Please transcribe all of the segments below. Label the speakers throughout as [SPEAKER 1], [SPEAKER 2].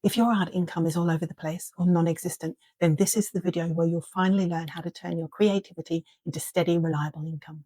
[SPEAKER 1] If your art income is all over the place or non-existent, then this is the video where you'll finally learn how to turn your creativity into steady, reliable income.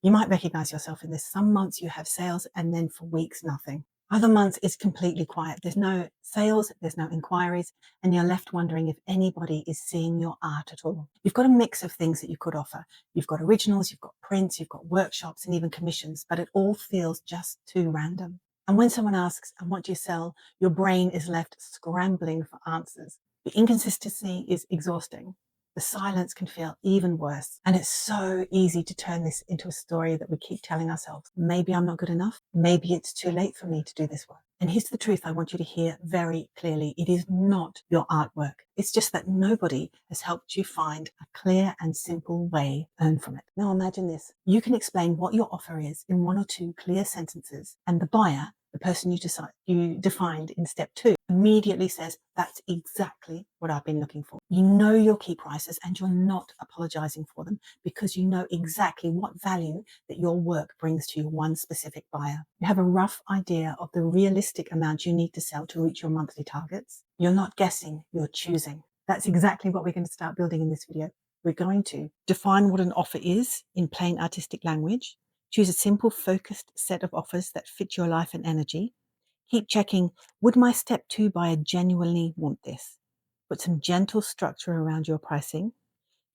[SPEAKER 1] You might recognize yourself in this. Some months you have sales and then for weeks, nothing. Other months it's completely quiet. There's no sales, there's no inquiries, and you're left wondering if anybody is seeing your art at all. You've got a mix of things that you could offer. You've got originals, you've got prints, you've got workshops and even commissions, but it all feels just too random. And when someone asks, and what do you sell? Your brain is left scrambling for answers. The inconsistency is exhausting. The silence can feel even worse. And it's so easy to turn this into a story that we keep telling ourselves. Maybe I'm not good enough. Maybe it's too late for me to do this work. And here's the truth I want you to hear very clearly. It is not your artwork. It's just that nobody has helped you find a clear and simple way to earn from it. Now imagine this. You can explain what your offer is in one or two clear sentences, and the buyer, the person you defined in step 2, immediately says, that's exactly what I've been looking for. You know your key prices and you're not apologizing for them because you know exactly what value that your work brings to your one specific buyer. You have a rough idea of the realistic amount you need to sell to reach your monthly targets. You're not guessing, you're choosing. That's exactly what we're going to start building in this video. We're going to define what an offer is in plain artistic language. Choose a simple, focused set of offers that fit your life and energy. Keep checking, would my step 2 buyer genuinely want this? Put some gentle structure around your pricing.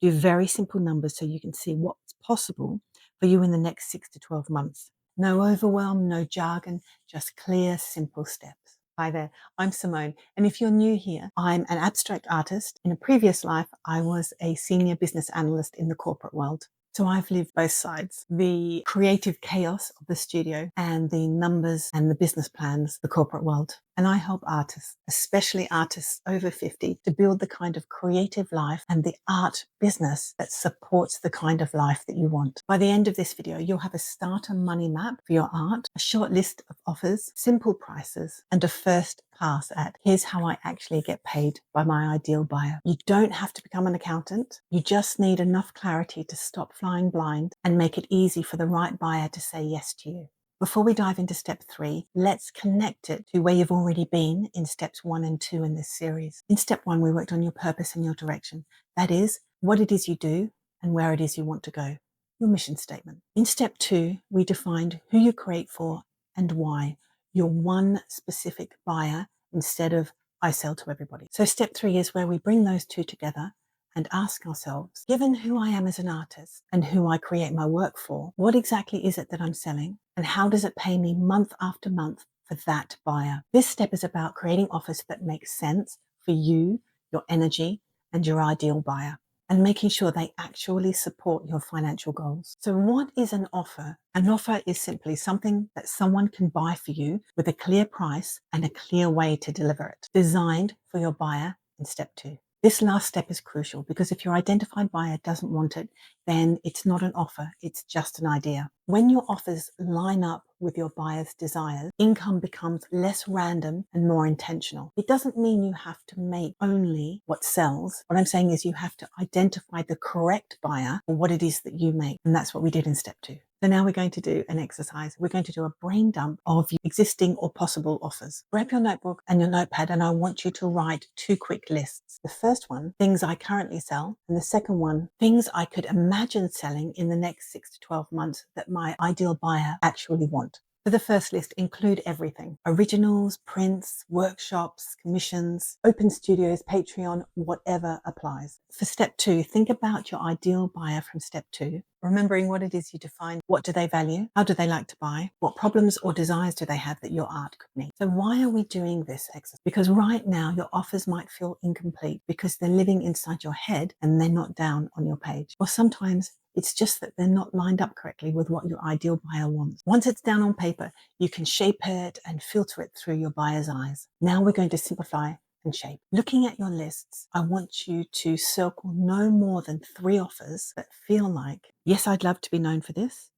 [SPEAKER 1] Do very simple numbers so you can see what's possible for you in the next 6 to 12 months. No overwhelm, no jargon, just clear, simple steps. Hi there, I'm Simone, and if you're new here, I'm an abstract artist. In a previous life, I was a senior business analyst in the corporate world. So I've lived both sides, the creative chaos of the studio and the numbers and the business plans, the corporate world. And I help artists, especially artists over 50, to build the kind of creative life and the art business that supports the kind of life that you want. By the end of this video, you'll have a starter money map for your art, a short list of offers, simple prices, and a first pass at here's how I actually get paid by my ideal buyer. You don't have to become an accountant. You just need enough clarity to stop flying blind and make it easy for the right buyer to say yes to you. Before we dive into step 3, let's connect it to where you've already been in steps 1 and 2 in this series. In step 1, we worked on your purpose and your direction. That is, what it is you do and where it is you want to go. Your mission statement. In step 2, we defined who you create for and why. Your one specific buyer instead of I sell to everybody. So step 3 is where we bring those two together and ask ourselves, given who I am as an artist and who I create my work for, what exactly is it that I'm selling? And how does it pay me month after month for that buyer? This step is about creating offers that make sense for you, your energy, and your ideal buyer, and making sure they actually support your financial goals. So what is an offer? An offer is simply something that someone can buy for you with a clear price and a clear way to deliver it, designed for your buyer in step 2. This last step is crucial because if your identified buyer doesn't want it, then it's not an offer, it's just an idea. When your offers line up with your buyer's desires, income becomes less random and more intentional. It doesn't mean you have to make only what sells. What I'm saying is you have to identify the correct buyer for what it is that you make. And that's what we did in step 2. So now we're going to do an exercise. We're going to do a brain dump of your existing or possible offers. Grab your notebook and your notepad, and I want you to write 2 quick lists. The first one, things I currently sell, and the second one, things I could imagine selling in the next 6 to 12 months that my ideal buyer actually want. For the first list, include everything. Originals, prints, workshops, commissions, open studios, Patreon, whatever applies. For step 2, think about your ideal buyer from step 2, remembering what it is you define. What do they value? How do they like to buy? What problems or desires do they have that your art could meet? So why are we doing this exercise? Because right now your offers might feel incomplete because they're living inside your head and they're not down on your page. Or sometimes it's just that they're not lined up correctly with what your ideal buyer wants. Once it's down on paper, you can shape it and filter it through your buyer's eyes. Now we're going to simplify and shape. Looking at your lists, I want you to circle no more than 3 offers that feel like, yes, I'd love to be known for this.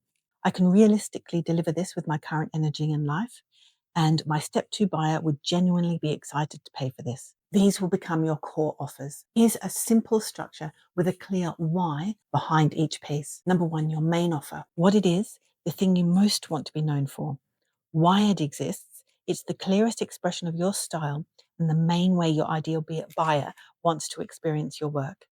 [SPEAKER 1] I can realistically deliver this with my current energy and life. And my step 2 buyer would genuinely be excited to pay for this. These will become your core offers. Here's a simple structure with a clear why behind each piece. Number 1, your main offer. What it is, the thing you most want to be known for. Why it exists. It's the clearest expression of your style and the main way your ideal buyer wants to experience your work.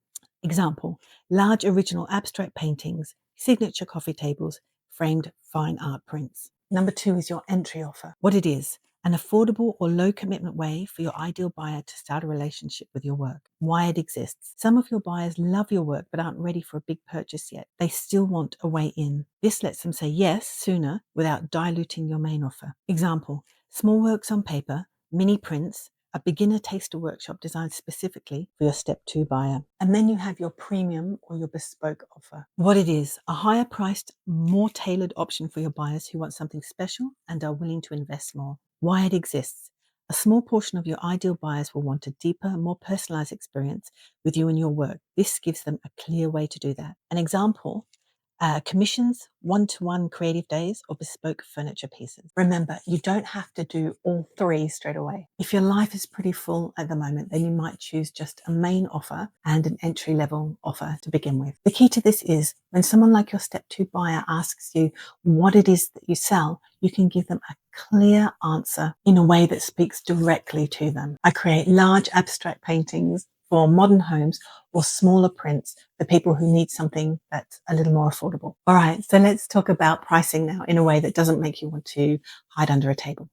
[SPEAKER 1] Example, large original abstract paintings, signature coffee tables, framed fine art prints. Number 2 is your entry offer. What it is: an affordable or low commitment way for your ideal buyer to start a relationship with your work. Why it exists. Some of your buyers love your work but aren't ready for a big purchase yet. They still want a way in. This lets them say yes sooner without diluting your main offer. Example, small works on paper, mini prints, a beginner taster workshop designed specifically for your step 2 buyer. And then you have your premium or your bespoke offer. What it is: a higher priced, more tailored option for your buyers who want something special and are willing to invest more. Why it exists. A small portion of your ideal buyers will want a deeper, more personalized experience with you and your work. This gives them a clear way to do that. An example, commissions, one-to-one creative days, or bespoke furniture pieces. Remember, you don't have to do all 3 straight away. If your life is pretty full at the moment, then you might choose just a main offer and an entry-level offer to begin with. The key to this is when someone like your step 2 buyer asks you what it is that you sell, you can give them a clear answer in a way that speaks directly to them. I create large abstract paintings for modern homes or smaller prints for people who need something that's a little more affordable. All right, so let's talk about pricing now in a way that doesn't make you want to hide under a table.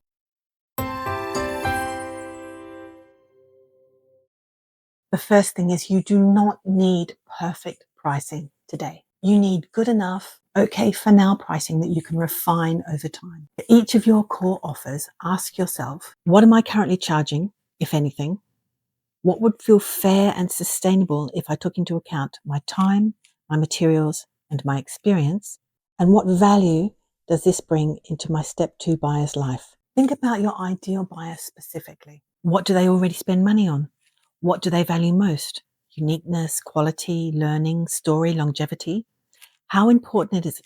[SPEAKER 1] The first thing is you do not need perfect pricing today. You need good enough, okay for now pricing that you can refine over time. For each of your core offers, ask yourself, what am I currently charging, if anything? What would feel fair and sustainable if I took into account my time, my materials, and my experience? And what value does this bring into my step 2 buyer's life? Think about your ideal buyer specifically. What do they already spend money on? What do they value most? Uniqueness, quality, learning, story, longevity? How important is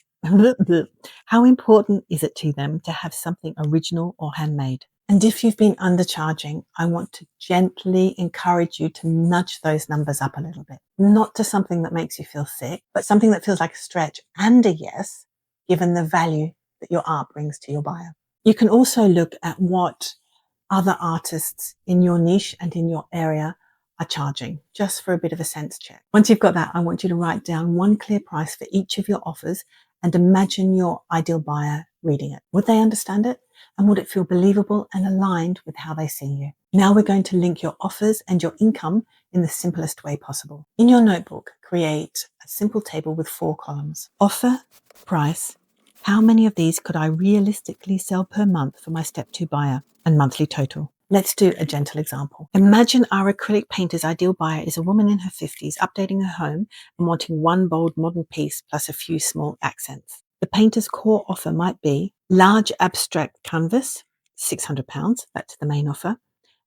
[SPEAKER 1] it to them to have something original or handmade? And if you've been undercharging, I want to gently encourage you to nudge those numbers up a little bit. Not to something that makes you feel sick, but something that feels like a stretch and a yes, given the value that your art brings to your buyer. You can also look at what other artists in your niche and in your area are charging, just for a bit of a sense check. Once you've got that, I want you to write down one clear price for each of your offers and imagine your ideal buyer reading it. Would they understand it? And would it feel believable and aligned with how they see you? Now we're going to link your offers and your income in the simplest way possible. In your notebook, create a simple table with 4 columns. Offer, price, how many of these could I realistically sell per month for my step 2 buyer, and monthly total. Let's do a gentle example. Imagine our acrylic painter's ideal buyer is a woman in her 50s updating her home and wanting one bold modern piece plus a few small accents. The painter's core offer might be large abstract canvas, £600, that's the main offer,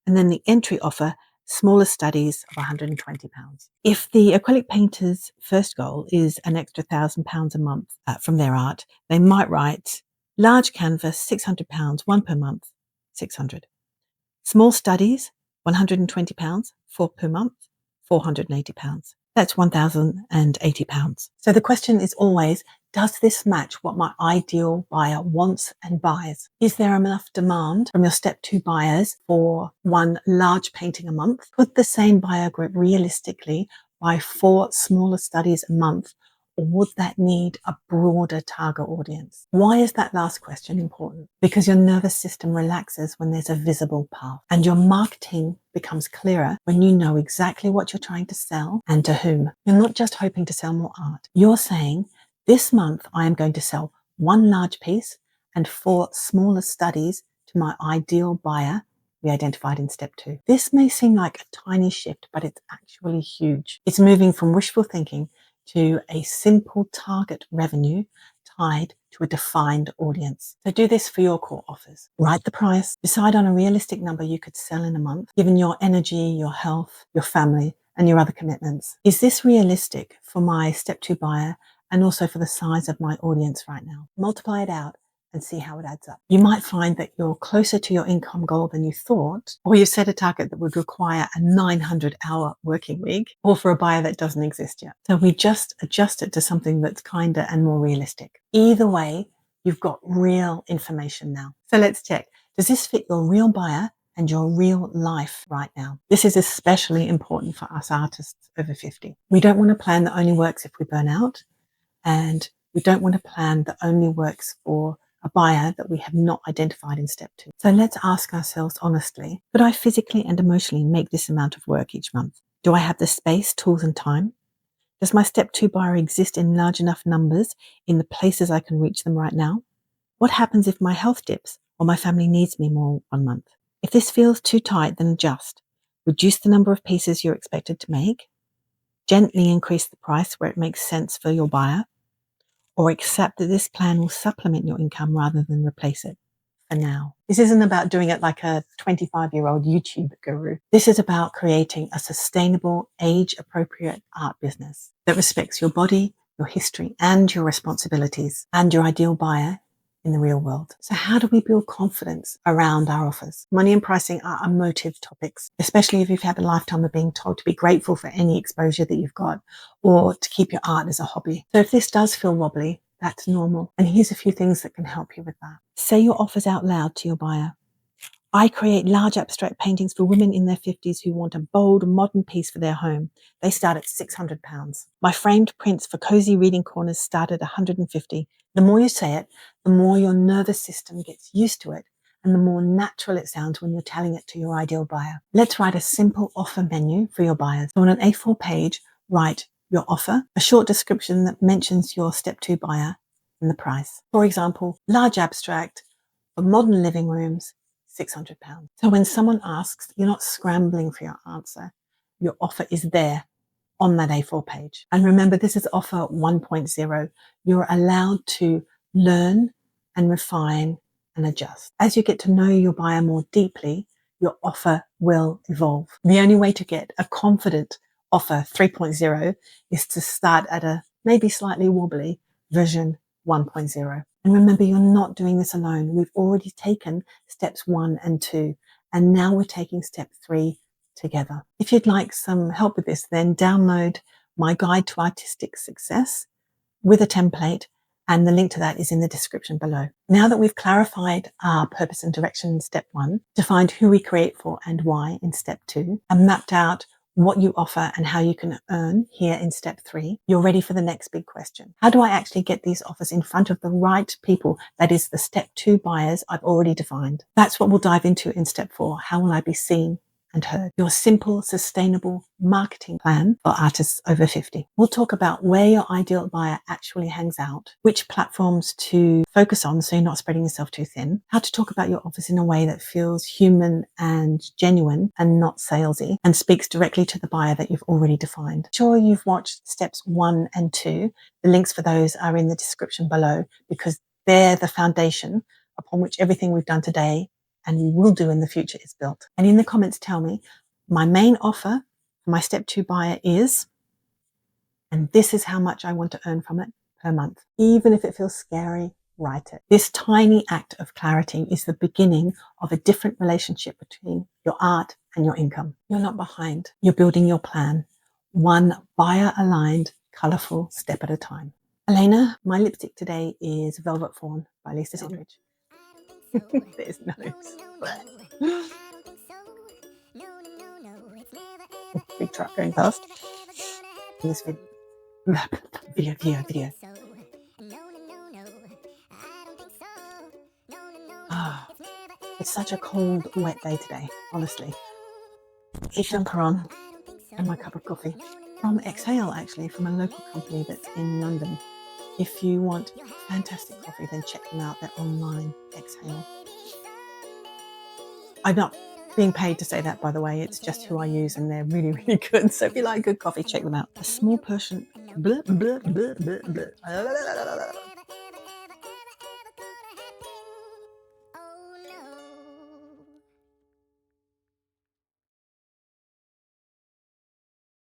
[SPEAKER 1] and then the entry offer, smaller studies of £120. If the acrylic painter's first goal is an extra £1,000 a month from their art, they might write large canvas, £600, one per month, 600. Small studies, £120, 4 per month, £480. That's £1,080. So the question is always, does this match what my ideal buyer wants and buys? Is there enough demand from your step 2 buyers for one large painting a month? Could the same buyer group realistically buy 4 smaller studies a month? Or would that need a broader target audience? Why is that last question important? Because your nervous system relaxes when there's a visible path, and your marketing becomes clearer when you know exactly what you're trying to sell and to whom. You're not just hoping to sell more art. You're saying, this month I am going to sell 1 large piece and 4 smaller studies to my ideal buyer we identified in step 2. This may seem like a tiny shift, but it's actually huge. It's moving from wishful thinking to a simple target revenue tied to a defined audience. So do this for your core offers. Write the price, decide on a realistic number you could sell in a month, given your energy, your health, your family, and your other commitments. Is this realistic for my step 2 buyer and also for the size of my audience right now? Multiply it out and see how it adds up. You might find that you're closer to your income goal than you thought, or you've set a target that would require a 900-hour working week, or for a buyer that doesn't exist yet. So we just adjust it to something that's kinder and more realistic. Either way, you've got real information now. So let's check. Does this fit your real buyer and your real life right now. This is especially important for us artists over 50. We don't want a plan that only works if we burn out, and we don't want a plan that only works for a buyer that we have not identified in step 2. So let's ask ourselves honestly, could I physically and emotionally make this amount of work each month? Do I have the space, tools, and time? Does my step 2 buyer exist in large enough numbers in the places I can reach them right now? What happens if my health dips or my family needs me more one month? If this feels too tight, then adjust. Reduce the number of pieces you're expected to make. Gently increase the price where it makes sense for your buyer, or accept that this plan will supplement your income rather than replace it for now. This isn't about doing it like a 25-year-old YouTube guru. This is about creating a sustainable, age-appropriate art business that respects your body, your history, and your responsibilities, and your ideal buyer in the real world. So how do we build confidence around our offers? Money and pricing are emotive topics, especially if you've had a lifetime of being told to be grateful for any exposure that you've got, or to keep your art as a hobby. So if this does feel wobbly, that's normal. And here's a few things that can help you with that. Say your offers out loud to your buyer. I create large abstract paintings for women in their 50s who want a bold, modern piece for their home. They start at £600. My framed prints for cozy reading corners start at £150. The more you say it, the more your nervous system gets used to it, and the more natural it sounds when you're telling it to your ideal buyer. Let's write a simple offer menu for your buyers. So on an A4 page, write your offer, a short description that mentions your step 2 buyer and the price. For example, large abstract for modern living rooms, £600. So when someone asks, you're not scrambling for your answer. Your offer is there on that A4 page. And remember, this is offer 1.0. You're allowed to learn and refine and adjust. As you get to know your buyer more deeply, your offer will evolve. The only way to get a confident offer 3.0 is to start at a maybe slightly wobbly version 1.0. And remember, you're not doing this alone. We've already taken steps 1 and 2, and now we're taking step 3 together. If you'd like some help with this, then download my guide to artistic success with a template, and the link to that is in the description below. Now that we've clarified our purpose and direction in step 1, defined who we create for and why in step 2, and mapped out what you offer and how you can earn here in step 3, you're ready for the next big question. How do I actually get these offers in front of the right people? That is the step 2 buyers I've already defined. That's what we'll dive into in step 4. How will I be seen and heard? Your simple, sustainable marketing plan for artists over 50. We'll talk about where your ideal buyer actually hangs out, which platforms to focus on so you're not spreading yourself too thin, how to talk about your offers in a way that feels human and genuine and not salesy, and speaks directly to the buyer that you've already defined. Sure, you've watched steps 1 and 2. The links for those are in the description below, because they're the foundation upon which everything we've done today and we will do in the future is built. And in the comments, tell me, my main offer for my step 2 buyer is, and this is how much I want to earn from it per month. Even if it feels scary, write it. This tiny act of clarity is the beginning of a different relationship between your art and your income. You're not behind. You're building your plan, one buyer-aligned, colourful step at a time. Elena, my lipstick today is Velvet Fawn by Lisa Sidridge. There's nose. Big truck going past. This video. It's such a cold, wet day today, honestly. A jumper on and my cup of coffee. From Exhale, actually, from a local company that's in London. If you want fantastic coffee, then check them out. They're online, Exhale. I'm not being paid to say that, by the way. It's just who I use, and they're really, really good. So if you like good coffee, check them out. A small portion